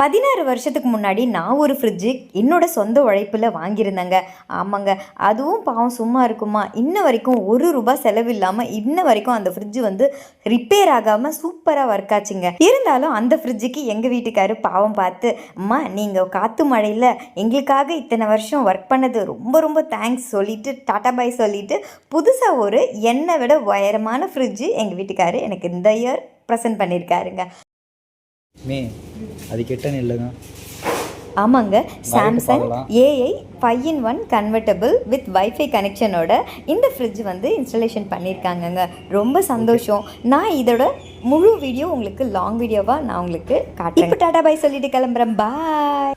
16 வருஷத்துக்கு முன்னாடி நான் ஒரு ஃப்ரிட்ஜு என்னோட சொந்த உழைப்பில் வாங்கியிருந்தேங்க. ஆமாங்க, அதுவும் பாவம் சும்மா இருக்குமா, இன்ன வரைக்கும் ₹1 செலவு இல்லாமல் இன்ன வரைக்கும் அந்த ஃப்ரிட்ஜு வந்து ரிப்பேர் ஆகாமல் சூப்பராக ஒர்க் ஆச்சுங்க. இருந்தாலும் அந்த ஃப்ரிட்ஜுக்கு எங்கள் வீட்டுக்காரு பாவம் பார்த்து, அம்மா நீங்கள் காற்று மழையில் எங்களுக்காக இத்தனை வருஷம் ஒர்க் பண்ணது ரொம்ப ரொம்ப தேங்க்ஸ் சொல்லிவிட்டு டாட்டா பாய் சொல்லிவிட்டு புதுசாக ஒரு என்னை விட உயரமான ஃப்ரிட்ஜு எங்கள் வீட்டுக்காரு எனக்கு இந்த இயர் ப்ரெசென்ட் பண்ணியிருக்காருங்க. அது கெட்டன்னு இல்லைங்க. ஆமாங்க, Samsung AI 5-in-1 convertible with wifi கனெக்ஷனோட இந்த ஃப்ரிட்ஜ் வந்து இன்ஸ்டாலேஷன் பண்ணியிருக்காங்கங்க. ரொம்ப சந்தோஷம். நான் இதோட முழு வீடியோ உங்களுக்கு லாங் வீடியோவாக நான் உங்களுக்கு காட்டுறேன். இப்போ டாடா பாய் சொல்லிட்டு கிளம்புறேன். பாய்.